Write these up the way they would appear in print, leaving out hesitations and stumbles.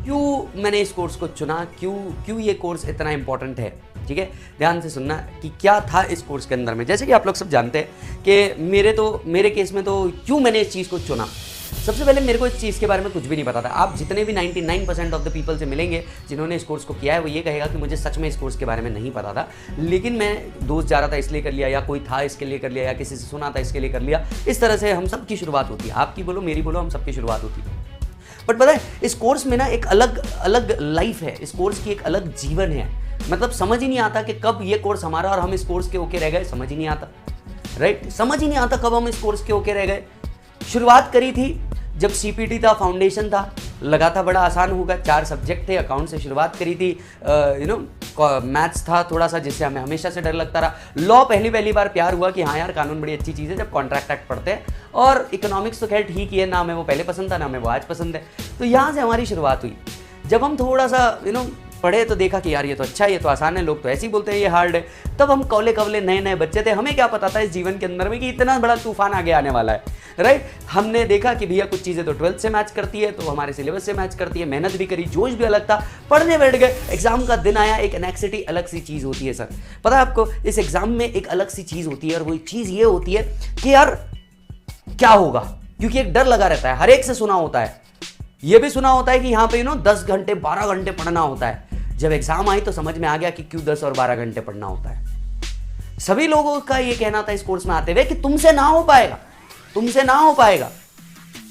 क्यों मैंने इस कोर्स को चुना, क्यों ये कोर्स इतना इंपॉर्टेंट है। ठीक है, ध्यान से सुनना कि क्या था इस कोर्स के अंदर में। जैसे कि आप लोग सब जानते हैं कि मेरे केस में तो क्यों मैंने इस चीज़ को चुना। सबसे पहले मेरे को इस चीज़ के बारे में कुछ भी नहीं पता था। आप जितने भी 99% ऑफ द पीपल से मिलेंगे जिन्होंने इस कोर्स को किया है, वो ये कहेगा कि मुझे सच में इस कोर्स के बारे में नहीं पता था, लेकिन मैं दोस्त जा रहा था इसलिए कर लिया, या कोई था इसके लिए कर लिया, या किसी से सुना था इसके लिए कर लिया। इस तरह से हम सब की शुरुआत होती है। आपकी बोलो, मेरी बोलो, हम सबकी शुरुआत होती है। बट पता है, इस कोर्स में ना एक अलग लाइफ है, इस कोर्स की एक अलग जीवन है। मतलब समझ ही नहीं आता कि कब ये कोर्स हमारा और हम इस कोर्स के ओके रह गए, समझ ही नहीं आता। राइट, समझ ही नहीं आता कब हम इस कोर्स के ओके रह गए। शुरुआत करी थी जब सीपीटी था, फाउंडेशन था, लगा था बड़ा आसान होगा। 4 सब्जेक्ट थे, अकाउंट से शुरुआत करी थी, मैथ्स था थोड़ा सा जिससे हमें हमेशा से डर लगता रहा। लॉ पहली बार प्यार हुआ कि हाँ यार कानून बड़ी अच्छी चीज़ है जब कॉन्ट्रैक्ट एक्ट पढ़ते हैं। और इकोनॉमिक्स तो खैर ठीक ही है, ना हमें वो पहले पसंद था ना हमें वो आज पसंद है। तो यहाँ से हमारी शुरुआत हुई। जब हम थोड़ा सा पढ़े तो देखा कि यार ये तो अच्छा है, ये तो आसान है, लोग तो ऐसे ही बोलते हैं ये हार्ड है। तब हम कवले नए बच्चे थे, हमें क्या पता था इस जीवन के अंदर में कि इतना बड़ा तूफान आगे आने वाला है। राइट, हमने देखा कि भैया कुछ चीज़ें तो 12th से मैच करती है, तो हमारे सिलेबस से मैच करती है। मेहनत भी करी, जोश भी अलग था, पढ़ने बैठ गए। एग्जाम का दिन आया, एक एनेक्सिटी अलग सी चीज़ होती है सर। पता है आपको, इस एग्जाम में एक अलग सी चीज़ होती है, और वो चीज़ ये होती है कि यार क्या होगा, क्योंकि एक डर लगा रहता है। हर एक से सुना होता है, ये भी सुना होता है कि यहाँ पे 10 घंटे 12 घंटे पढ़ना होता है। जब एग्जाम आई तो समझ में आ गया कि क्यों 10 और 12 घंटे पढ़ना होता है। सभी लोगों का ये कहना था इस कोर्स में आते हुए कि तुमसे ना हो पाएगा, तुमसे ना हो पाएगा।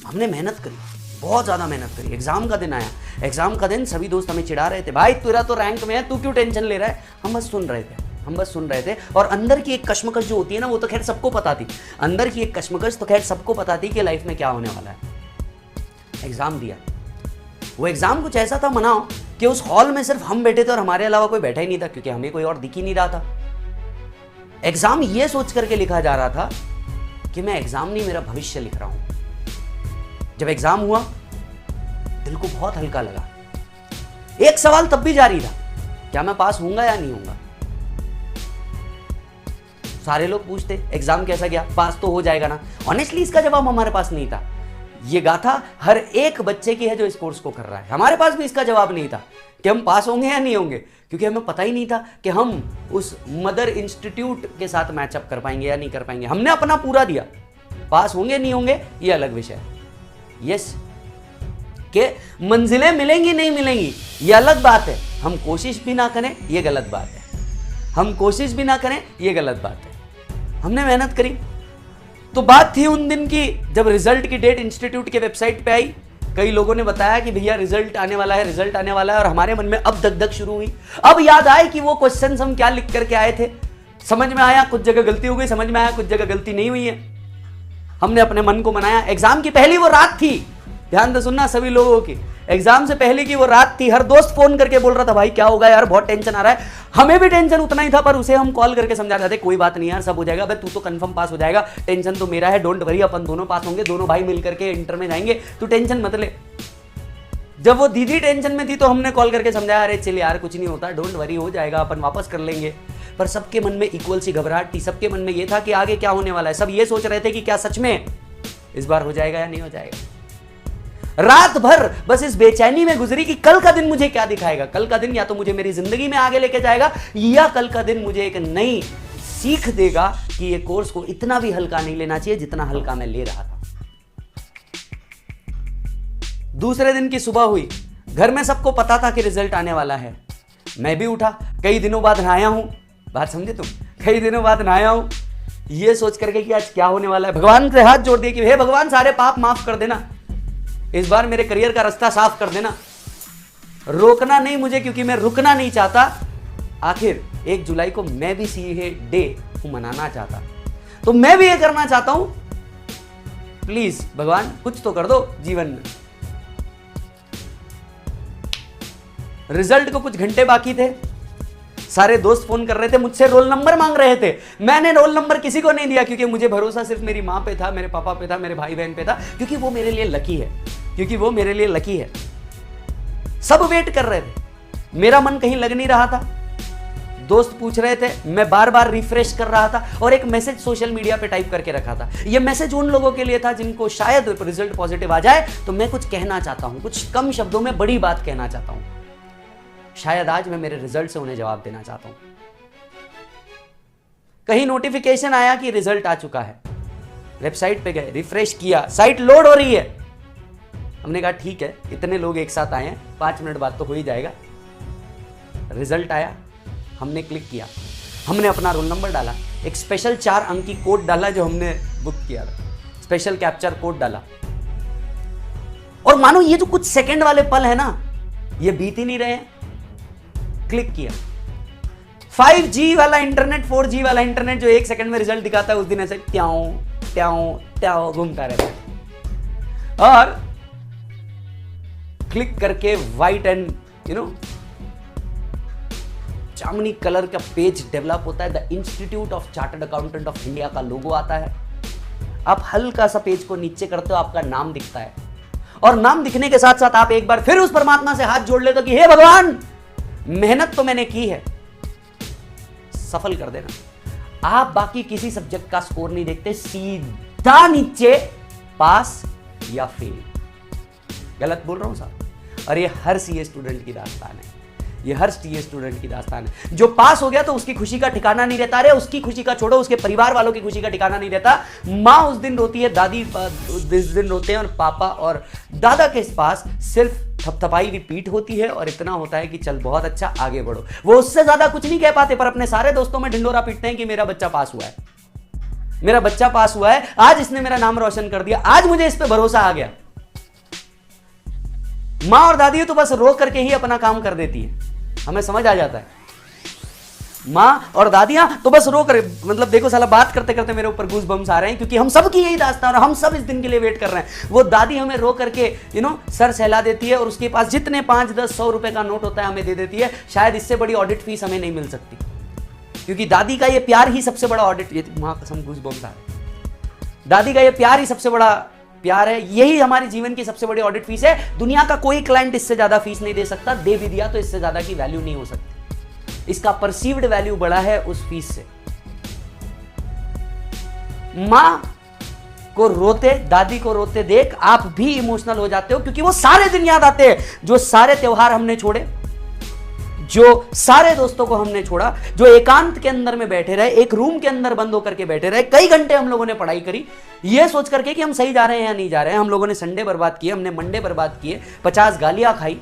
हमने मेहनत करी, बहुत ज़्यादा मेहनत करी। एग्जाम का दिन आया, एग्जाम का दिन सभी दोस्त हमें चिढ़ा रहे थे, भाई तेरा तो रैंक में है, तू क्यों टेंशन ले रहा है। हम बस सुन रहे थे। और अंदर की एक कश्मकश जो होती है ना, वो तो खैर सबको पता थी। अंदर की एक कश्मकश तो खैर सबको पता थी कि लाइफ में क्या होने वाला है। एग्जाम दिया, वो एग्जाम कुछ ऐसा था मनाओ कि उस हॉल में सिर्फ हम बैठे थे और हमारे अलावा कोई बैठा ही नहीं था, क्योंकि हमें कोई और दिख ही नहीं रहा था। एग्जाम ये सोच करके लिखा जा रहा था कि मैं एग्जाम नहीं, मेरा भविष्य लिख रहा हूं। जब एग्जाम हुआ दिल को बहुत हल्का लगा। एक सवाल तब भी जारी था, क्या मैं पास होऊंगा या नहीं होऊंगा। सारे लोग पूछते एग्जाम कैसा गया, पास तो हो जाएगा ना। ऑनेस्टली इसका जवाब हमारे पास नहीं था। ये गाथा हर एक बच्चे की है जो इस कोर्स को कर रहा है। हमारे पास भी इसका जवाब नहीं था कि हम पास होंगे या नहीं होंगे, क्योंकि हमें पता ही नहीं था कि हम उस मदर इंस्टीट्यूट के साथ मैचअप कर पाएंगे या नहीं कर पाएंगे। हमने अपना पूरा दिया, पास होंगे नहीं होंगे ये अलग विषय है। यस, कि मंजिलें मिलेंगी नहीं मिलेंगी ये अलग बात है। हम कोशिश भी ना करें ये गलत बात है, हम कोशिश भी ना करें ये गलत बात है। हमने मेहनत करी। तो बात थी उन दिन की जब रिजल्ट की डेट इंस्टीट्यूट के वेबसाइट पे आई। कई लोगों ने बताया कि भैया रिजल्ट आने वाला है, रिजल्ट आने वाला है, और हमारे मन में अब दगदग शुरू हुई। अब याद आए कि वो क्वेश्चंस हम क्या लिख करके आए थे। समझ में आया कुछ जगह गलती हो गई, समझ में आया कुछ जगह गलती नहीं हुई है। हमने अपने मन को मनाया। एग्जाम की पहली वो रात थी, ध्यान से सुनना सभी लोगों की, एग्जाम से पहले की वो रात थी। हर दोस्त फोन करके बोल रहा था भाई क्या होगा यार, बहुत टेंशन आ रहा है। हमें भी टेंशन उतना ही था, पर उसे हम कॉल करके समझा रहे थे कोई बात नहीं यार, सब हो जाएगा, भाई तू तो कंफर्म पास हो जाएगा, टेंशन तो मेरा है, डोंट वरी, अपन दोनों पास होंगे, दोनों भाई मिल करके इंटर में जाएंगे, तू टेंशन मत ले। जब वो दीदी टेंशन में थी तो हमने कॉल करके समझाया, अरे चल यार कुछ नहीं होता, डोंट वरी, हो जाएगा, अपन वापस कर लेंगे। पर सबके मन में इक्वल सी घबराहट थी। सबके मन में ये था कि आगे क्या होने वाला है। सब ये सोच रहे थे कि क्या सच में इस बार हो जाएगा या नहीं हो जाएगा। रात भर बस इस बेचैनी में गुजरी कि कल का दिन मुझे क्या दिखाएगा। कल का दिन या तो मुझे मेरी जिंदगी में आगे लेके जाएगा, या कल का दिन मुझे एक नई सीख देगा कि ये कोर्स को इतना भी हल्का नहीं लेना चाहिए जितना हल्का मैं ले रहा था। दूसरे दिन की सुबह हुई, घर में सबको पता था कि रिजल्ट आने वाला है। मैं भी उठा, कई दिनों बाद नहाया हूं, बात समझे तुम, कई दिनों बाद नहाया हूं, ये सोच करके कि आज क्या होने वाला है। भगवान से हाथ जोड़ दिए कि हे भगवान सारे पाप माफ कर देना, इस बार मेरे करियर का रास्ता साफ कर देना, रोकना नहीं मुझे, क्योंकि मैं रुकना नहीं चाहता। आखिर 1 जुलाई को मैं भी सीए डे मनाना चाहता, तो मैं भी ये करना चाहता हूं। प्लीज भगवान कुछ तो कर दो जीवन में। रिजल्ट को कुछ घंटे बाकी थे, सारे दोस्त फोन कर रहे थे, मुझसे रोल नंबर मांग रहे थे। मैंने रोल नंबर किसी को नहीं दिया, क्योंकि मुझे भरोसा सिर्फ मेरी माँ पे था, मेरे पापा पे था, मेरे भाई बहन पे था, क्योंकि वो मेरे लिए लकी है, क्योंकि वो मेरे लिए लकी है। सब वेट कर रहे थे, मेरा मन कहीं लग नहीं रहा था। दोस्त पूछ रहे थे, मैं बार बार रिफ्रेश कर रहा था और एक मैसेज सोशल मीडिया पे टाइप करके रखा था। यह मैसेज उन लोगों के लिए था जिनको शायद रिजल्ट पॉजिटिव आ जाए, तो मैं कुछ कहना चाहता हूं, कुछ कम शब्दों में बड़ी बात कहना चाहता हूं। शायद आज मैं मेरे रिजल्ट से उन्हें जवाब देना चाहता हूं। कहीं नोटिफिकेशन आया कि रिजल्ट आ चुका है, वेबसाइट पे गए, रिफ्रेश किया, साइट लोड हो रही है। हमने कहा ठीक है, इतने लोग एक साथ आए हैं, 5 मिनट बाद तो हो ही जाएगा। रिजल्ट आया, हमने क्लिक किया, हमने अपना रोल नंबर डाला, एक स्पेशल 4 अंक की कोड डाला जो हमने बुक किया था, स्पेशल कैप्चर कोड डाला, और मानो ये जो कुछ सेकंड वाले पल है ना, ये बीत ही नहीं रहे हैं। क्लिक किया, 5G वाला इंटरनेट, 4G वाला इंटरनेट जो 1 सेकंड में रिजल्ट दिखाता है, उस दिन ऐसे ट्याओ ट्याओ ट्याओ घूमता रहता है। और क्लिक करके व्हाइट एंड जामुनी कलर का पेज डेवलप होता है। The institute of chartered accountant of India का लोगो आता है। आप हल्का सा पेज को नीचे करते हो, आपका नाम दिखता है, और नाम दिखने के साथ साथ आप एक बार फिर उस परमात्मा से हाथ जोड़ लेते हो कि हे भगवान, मेहनत तो मैंने की है, सफल कर देना। आप बाकी किसी सब्जेक्ट का स्कोर नहीं देखते, सीधा नीचे पास या फेल। गलत बोल रहा हूं साहब? और ये हर सीए स्टूडेंट की दास्तान है, ये हर सीए स्टूडेंट की दास्तान है। जो पास हो गया तो उसकी खुशी का ठिकाना नहीं रहता। अरे उसकी खुशी का छोड़ो, उसके परिवार वालों की खुशी का ठिकाना नहीं रहता। माँ उस दिन रोती है, दादी इस दिन रोते हैं, और पापा और दादा के पास सिर्फ थपथपाई की पीठ होती है और इतना होता है कि चल बहुत अच्छा, आगे बढ़ो। वो उससे ज्यादा कुछ नहीं कह पाते, पर अपने सारे दोस्तों में ढिंडोरा पीटते हैं कि मेरा बच्चा पास हुआ है, मेरा बच्चा पास हुआ है, आज इसने मेरा नाम रोशन कर दिया, आज मुझे इस पे भरोसा आ गया। माँ और दादी तो बस रो करके ही अपना काम कर देती है, हमें समझ आ जाता है। माँ और दादियां तो बस रो कर, मतलब देखो साला बात करते करते मेरे ऊपर गूज़ बम्स आ रहे हैं, क्योंकि हम सब की यही दास्तान है, हम सब इस दिन के लिए वेट कर रहे हैं। वो दादी हमें रो करके सर सहला देती है, और उसके पास जितने 5, 10, 100 रुपए का नोट होता है हमें दे देती है। शायद इससे बड़ी ऑडिट फीस हमें नहीं मिल सकती, क्योंकि दादी का ये प्यार ही सबसे बड़ा ऑडिट, ये माँ कसम गूज़ बम्स आ रहे हैं, दादी का ये प्यार ही सबसे बड़ा प्यार है, यही हमारे जीवन की सबसे बड़ी ऑडिट फीस है। दुनिया का कोई क्लाइंट इससे ज्यादा फीस नहीं दे सकता, दे भी दिया तो इससे ज्यादा की वैल्यू नहीं हो सकती। इसका परसीव्ड वैल्यू बड़ा है उस फीस से। मां को रोते, दादी को रोते देख आप भी इमोशनल हो जाते हो, क्योंकि वो सारे दिन याद आते हैं, जो सारे त्योहार हमने छोड़े, जो सारे दोस्तों को हमने छोड़ा, जो एकांत के अंदर में बैठे रहे, एक रूम के अंदर बंद होकर के बैठे रहे, कई घंटे हम लोगों ने पढ़ाई करी ये सोच करके कि हम सही जा रहे हैं या नहीं जा रहे हैं। हम लोगों ने संडे बर्बाद किए, हमने मंडे बर्बाद किए, 50 गालियां खाई,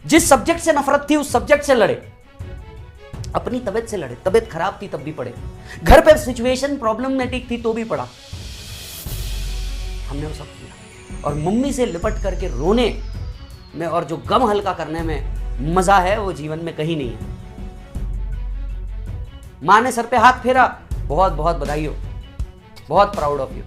जिस सब्जेक्ट से नफरत थी उस सब्जेक्ट से लड़े, अपनी तबियत से लड़े, तबियत खराब थी तब भी पढ़े, घर पे सिचुएशन प्रॉब्लमेटिक थी तो भी पढ़ा, हमने वो सब किया। और मम्मी से लिपट करके रोने में और जो गम हल्का करने में मजा है वो जीवन में कहीं नहीं है। मां ने सर पे हाथ फेरा, बहुत बहुत बधाई हो, बहुत प्राउड ऑफ यू।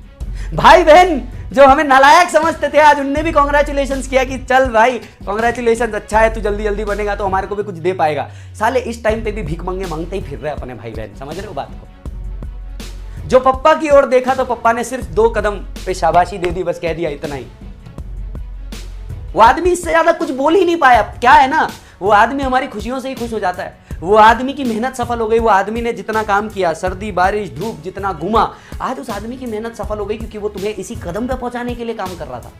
भाई बहन जो हमें नालायक समझते थे, आज उनने भी कांग्रेचुलेशंस किया कि चल भाई कांग्रेचुलेशंस, अच्छा है तू जल्दी जल्दी बनेगा तो हमारे को भी कुछ दे पाएगा। साले इस टाइम पे भी भीख मंगे मांगते ही फिर रहे अपने भाई बहन, समझ रहे हो बात को? जो पप्पा की ओर देखा तो पप्पा ने सिर्फ 2 कदम पे शाबाशी दे दी, बस कह दिया इतना ही। वो आदमी इससे ज्यादा कुछ बोल ही नहीं पाया। क्या है ना, वो आदमी हमारी खुशियों से ही खुश हो जाता है। वो आदमी की मेहनत सफल हो गई, वो आदमी ने जितना काम किया, सर्दी बारिश धूप जितना घूमा, आज उस आदमी की मेहनत सफल हो गई, क्योंकि वो तुम्हें इसी कदम पे पहुंचाने के लिए काम कर रहा था।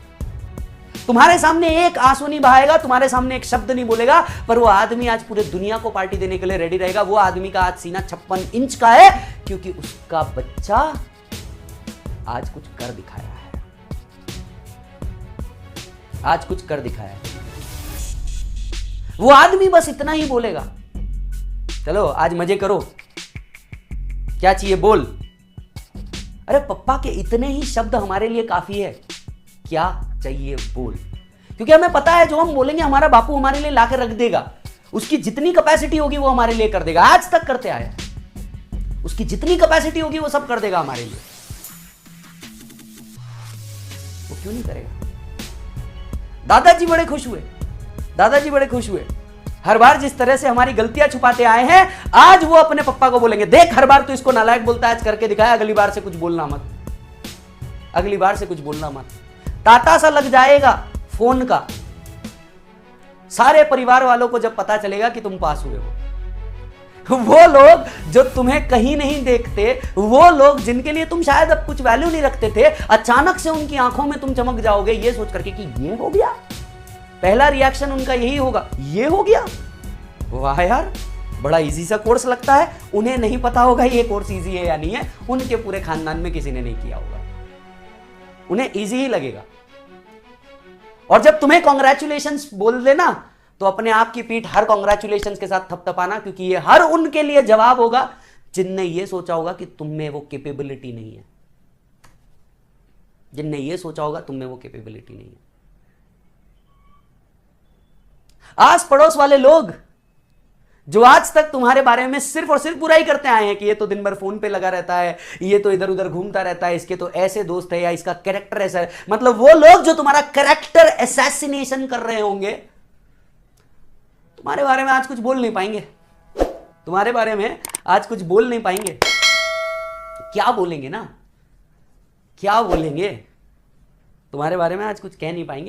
तुम्हारे सामने एक आंसू नहीं बहाएगा, तुम्हारे सामने एक शब्द नहीं बोलेगा, पर वो आदमी आज पूरे दुनिया को पार्टी देने के लिए रेडी रहेगा। वो आदमी का आज सीना 56 इंच का है, क्योंकि उसका बच्चा आज कुछ कर दिखाया है, आज कुछ कर दिखाया है। वो आदमी बस इतना ही बोलेगा, चलो आज मजे करो, क्या चाहिए बोल। अरे पप्पा के इतने ही शब्द हमारे लिए काफी है, क्या चाहिए बोल। क्योंकि हमें पता है जो हम बोलेंगे हमारा बापू हमारे लिए लाकर रख देगा, उसकी जितनी कैपेसिटी होगी वो हमारे लिए कर देगा। आज तक करते आया, उसकी जितनी कैपेसिटी होगी वो सब कर देगा हमारे लिए। वो क्यों नहीं करेगा? दादाजी बड़े खुश हुए, दादाजी बड़े खुश हुए। हर बार जिस तरह से हमारी गलतियां छुपाते आए हैं, आज वो अपने पप्पा को बोलेंगे, देख हर बार तो इसको नालायक बोलता है, आज करके दिखाया, अगली बार से कुछ बोलना मत, अगली बार से कुछ बोलना मत। टाटा सा लग जाएगा फोन का, सारे परिवार वालों को जब पता चलेगा कि तुम पास हुए हो। वो लोग जो तुम्हें कहीं नहीं देखते, वो लोग जिनके लिए तुम शायद अब कुछ वैल्यू नहीं रखते थे, अचानक से उनकी आंखों में तुम चमक जाओगे ये सोच करके कि ये हो गया। पहला रिएक्शन उनका यही होगा, ये हो गया, वाह यार बड़ा इजी सा कोर्स लगता है। उन्हें नहीं पता होगा ये कोर्स इजी है या नहीं है, उनके पूरे खानदान में किसी ने नहीं किया होगा, उन्हें इजी ही लगेगा। और जब तुम्हें कॉन्ग्रेचुलेशंस बोल देना तो अपने आप की पीठ हर कॉन्ग्रेचुलेशंस के साथ थपथपाना, क्योंकि ये हर उनके लिए जवाब होगा जिनने ये सोचा होगा कि तुम में वो कैपेबिलिटी नहीं है, जिनने ये सोचा होगा तुम में वो कैपेबिलिटी नहीं है। आस पड़ोस वाले लोग जो आज तक तुम्हारे बारे में सिर्फ और सिर्फ बुराई करते आए हैं कि ये तो दिन भर फोन पे लगा रहता है, ये तो इधर उधर घूमता रहता है, इसके तो ऐसे दोस्त है, या इसका कैरेक्टर ऐसा है, मतलब वो लोग जो तुम्हारा कैरेक्टर असैसिनेशन कर रहे होंगे, तुम्हारे बारे में आज कुछ बोल नहीं पाएंगे, तुम्हारे बारे में आज कुछ बोल नहीं पाएंगे। क्या बोलेंगे ना, क्या बोलेंगे, तुम्हारे बारे में आज कुछ कह नहीं पाएंगे।